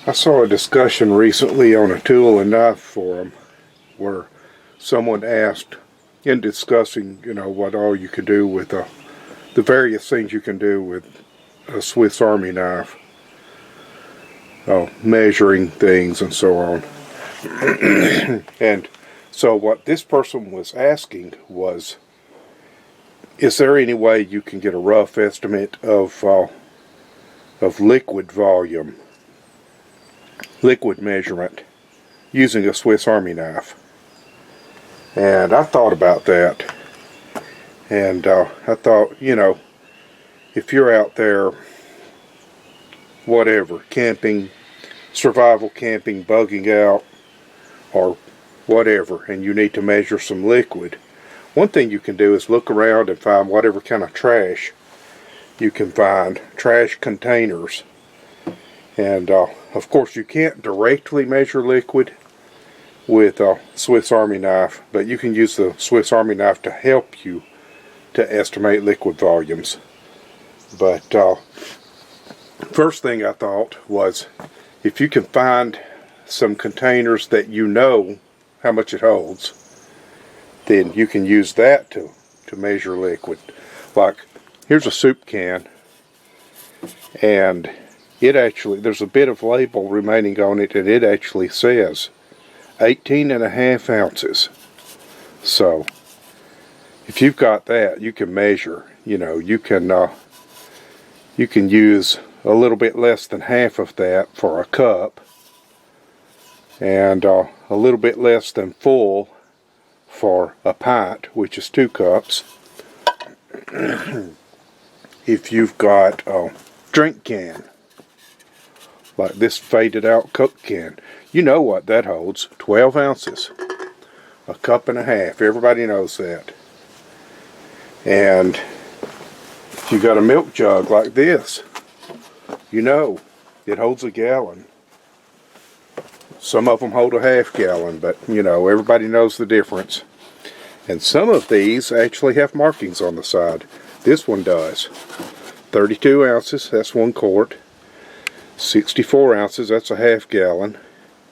I saw a discussion recently on a tool and knife forum where someone asked, in discussing, what all you could do with the various things you can do with a Swiss Army knife, measuring things and so on. And so what this person was asking was, is there any way you can get a rough estimate of liquid volume, liquid measurement, using a Swiss Army knife? And I thought about that, and I thought, if you're out there, whatever, camping, survival camping, bugging out, or whatever, and you need to measure some liquid, one thing you can do is look around and find whatever kind of trash you can find, trash containers. And of course you can't directly measure liquid with a Swiss Army knife, but you can use the Swiss Army knife to help you to estimate liquid volumes. But first thing I thought was, if you can find some containers that you know how much it holds, then you can use that to measure liquid. Like, here's a soup can, and it actually, there's a bit of label remaining on it, and it actually says 18.5 ounces. So if you've got that, you can measure. You can use a little bit less than half of that for a cup, and a little bit less than full for a pint, which is 2 cups. If you've got a drink can, like this faded out Coke can, you know what that holds: 12 ounces, a cup and a half. Everybody knows that. And if you got a milk jug like this, it holds a gallon. Some of them hold a half gallon, but everybody knows the difference. And some of these actually have markings on the side. This one does. 32 ounces, that's 1 quart. 64 ounces, that's a half gallon.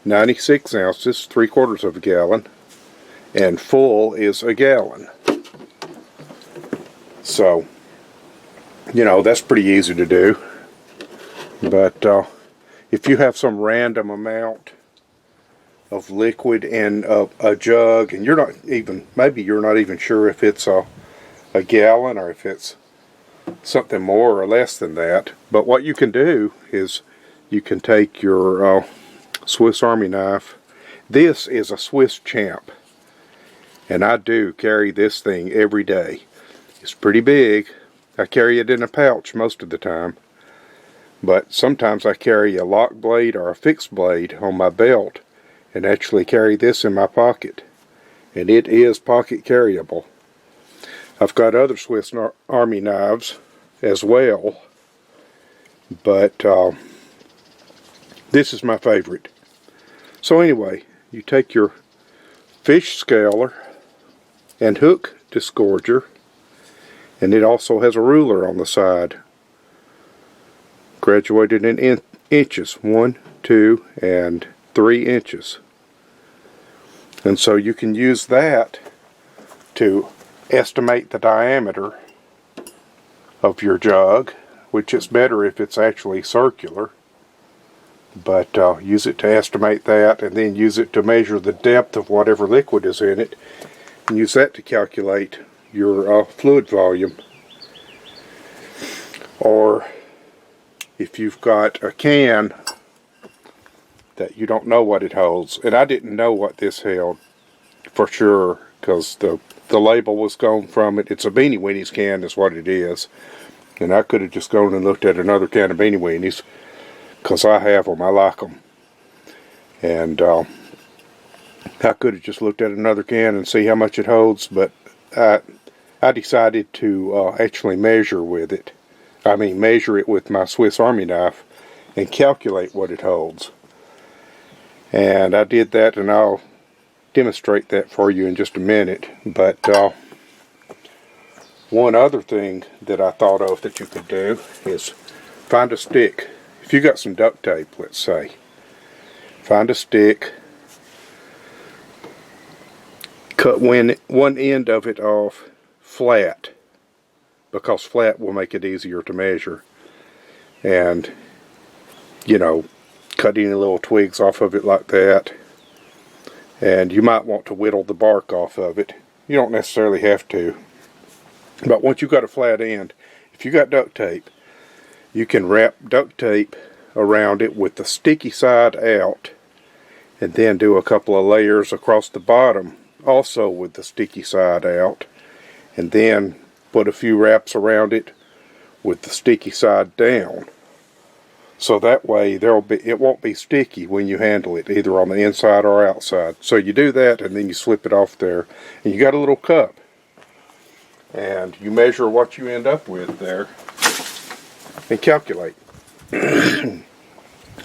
96 ounces, 3/4 of a gallon. And full is a gallon. So, that's pretty easy to do. But if you have some random amount of liquid in a jug, and maybe you're not even sure if it's a gallon or if it's something more or less than that, but what you can do is you can take your Swiss Army knife. This is a Swiss Champ, and I do carry this thing every day. It's pretty big. I carry it in a pouch most of the time, but sometimes I carry a lock blade or a fixed blade on my belt and actually carry this in my pocket, and it is pocket carryable. I've got other Swiss Army knives as well, but this is my favorite. So anyway, you take your fish scaler and hook disgorger, and it also has a ruler on the side, graduated in inches, 1, 2, and 3 inches. And so you can use that to estimate the diameter of your jug, which is better if it's actually circular. But use it to estimate that, and then use it to measure the depth of whatever liquid is in it, and use that to calculate your fluid volume. Or if you've got a can that you don't know what it holds, and I didn't know what this held for sure because the label was gone from it. It's a Beanie Weenies can is what it is, and I could have just gone and looked at another can of Beanie Weenies because I have them, I like them, and I could have just looked at another can and see how much it holds, but I decided to actually measure it with my Swiss Army knife and calculate what it holds. And I did that, and I'll demonstrate that for you in just a minute. But one other thing that I thought of that you could do is find a stick. If you got some duct tape, let's say, find a stick, cut one end of it off flat, because flat will make it easier to measure, and you know, cut any little twigs off of it like that. And you might want to whittle the bark off of it. You don't necessarily have to, but once you've got a flat end, if you got duct tape, you can wrap duct tape around it with the sticky side out, and then do a couple of layers across the bottom also with the sticky side out, and then put a few wraps around it with the sticky side down. So that way it won't be sticky when you handle it, either on the inside or outside. So you do that, and then you slip it off there, and you got a little cup, and you measure what you end up with there and calculate.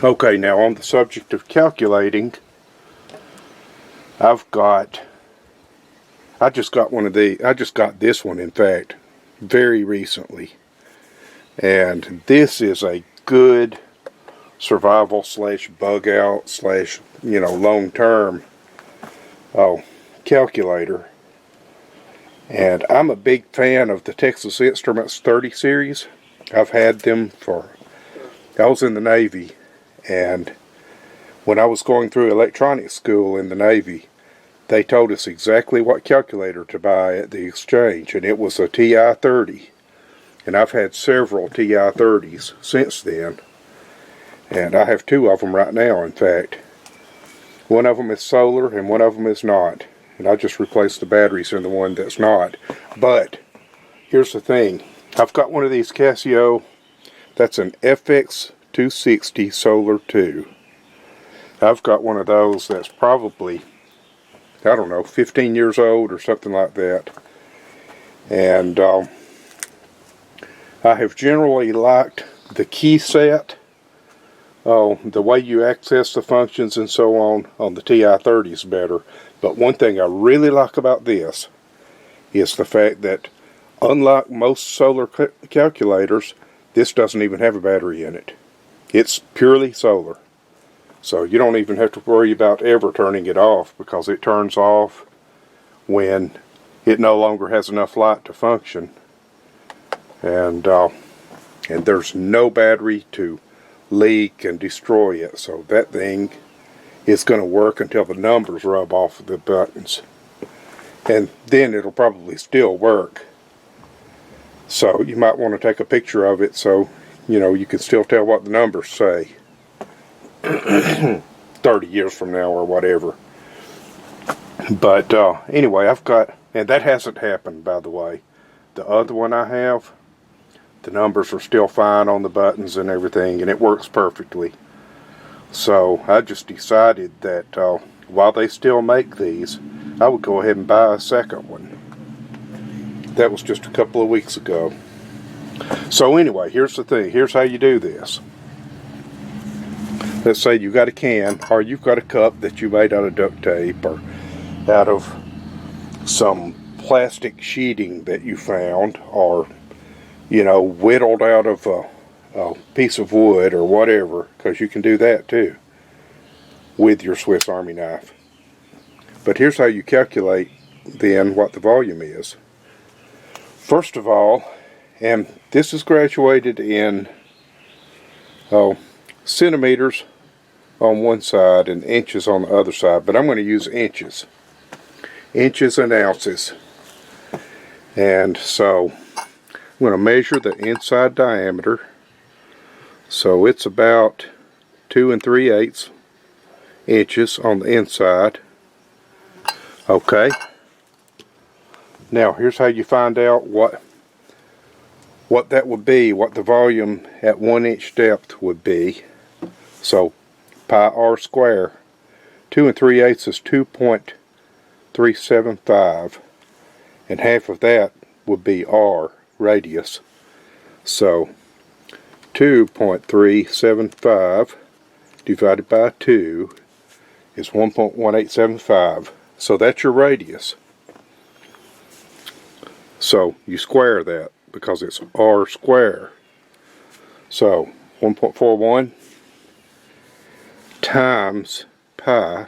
Okay, now on the subject of calculating, I just got this one, in fact, very recently, and this is a good survival / bug out / long term calculator. And I'm a big fan of the Texas Instruments 30 series. I've had them I was in the Navy, and when I was going through electronics school in the Navy, they told us exactly what calculator to buy at the exchange, and it was a TI-30. And I've had several TI-30s since then, and I have 2 of them right now, in fact. One of them is solar and one of them is not, and I just replaced the batteries in the one that's not. But here's the thing, I've got one of these Casio, that's an FX260 Solar 2. I've got one of those that's probably, I don't know, 15 years old or something like that. And I have generally liked the key set, the way you access the functions and so on the TI-30s better. But one thing I really like about this is the fact that, unlike most solar calculators, this doesn't even have a battery in it. It's purely solar. So you don't even have to worry about ever turning it off, because it turns off when it no longer has enough light to function. And there's no battery to leak and destroy it. So that thing is going to work until the numbers rub off of the buttons. And then it'll probably still work. So you might want to take a picture of it so you can still tell what the numbers say 30 years from now or whatever. But anyway, I've got, and that hasn't happened, by the way. The other one I have, the numbers are still fine on the buttons and everything, and it works perfectly. So I just decided that while they still make these, I would go ahead and buy a second one. That was just a couple of weeks ago. So anyway, here's the thing. Here's how you do this. Let's say you got a can, or you've got a cup that you made out of duct tape, or out of some plastic sheeting that you found, or whittled out of a piece of wood or whatever, because you can do that too with your Swiss Army knife. But here's how you calculate then what the volume is. First of all, and this is graduated in centimeters on one side and inches on the other side, but I'm going to use inches and ounces. And so I'm going to measure the inside diameter. So it's about 2 3/8 inches on the inside. Okay. Now here's how you find out what that would be, what the volume at 1 inch depth would be. So pi r square, 2 3/8 is 2.375, and half of that would be r, radius. So 2.375 divided by 2 is 1.1875. So that's your radius. So you square that because it's r square. So 1.41 times high.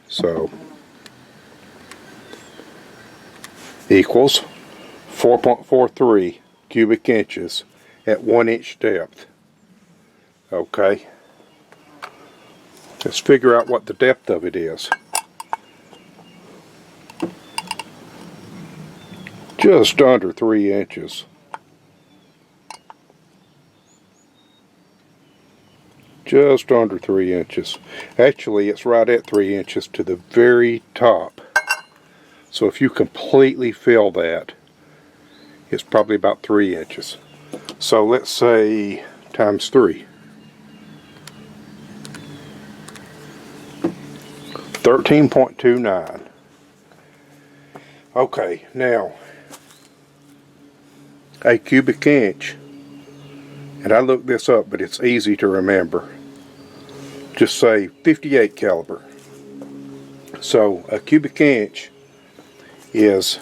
So equals 4.43 cubic inches at 1 inch depth. Okay, let's figure out what the depth of it is. Just under 3 inches. Just under 3 inches. Actually, it's right at 3 inches to the very top. So if you completely fill that, it's probably about 3 inches. So let's say times 3. 13.29. Okay, now a cubic inch, and I looked this up, but it's easy to remember. Just say 58 caliber. So a cubic inch is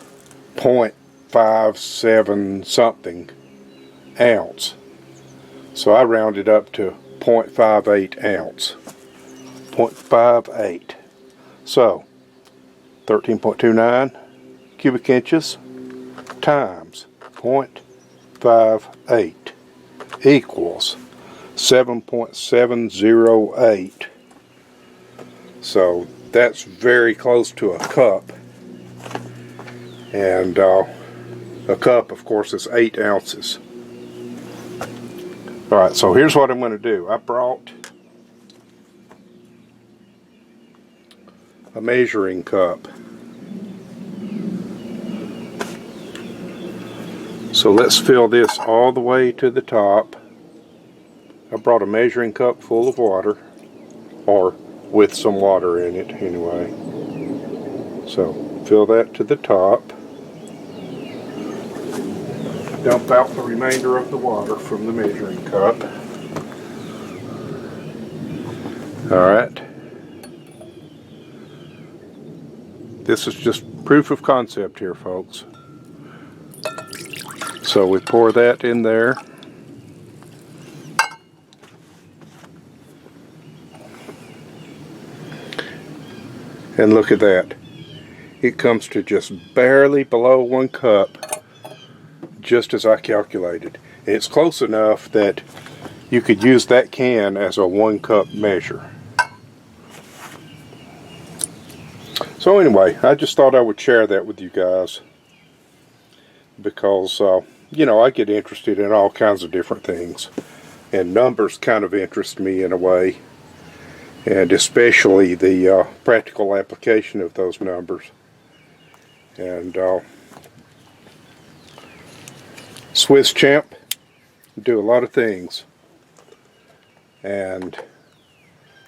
0.57 something ounce. So I rounded up to 0.58 ounce. 0.58. So 13.29 cubic inches times 0.58 equals 7.708. So that's very close to a cup. And a cup, of course, is 8 ounces. Alright, so here's what I'm going to do. I brought a measuring cup. So let's fill this all the way to the top. I brought a measuring cup full of water, or with some water in it anyway. So fill that to the top. Dump out the remainder of the water from the measuring cup. Alright. This is just proof of concept here, folks. So we pour that in there. And look at that. It comes to just barely below 1 cup, just as I calculated. And it's close enough that you could use that can as a 1 cup measure. So anyway, I just thought I would share that with you guys, because you know, I get interested in all kinds of different things, and numbers kind of interest me in a way, and especially the practical application of those numbers. And Swiss Champ do a lot of things, and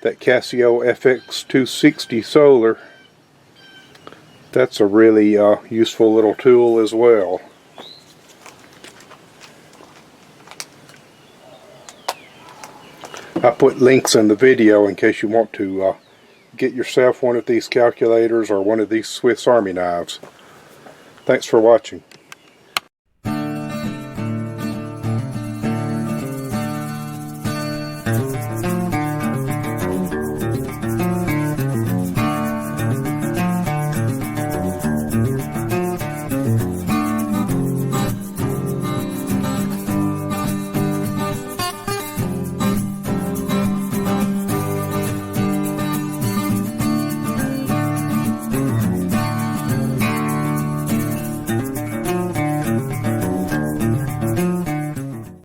that Casio FX260 solar, that's a really useful little tool as well. I put links in the video in case you want to get yourself one of these calculators or one of these Swiss Army knives. Thanks for watching.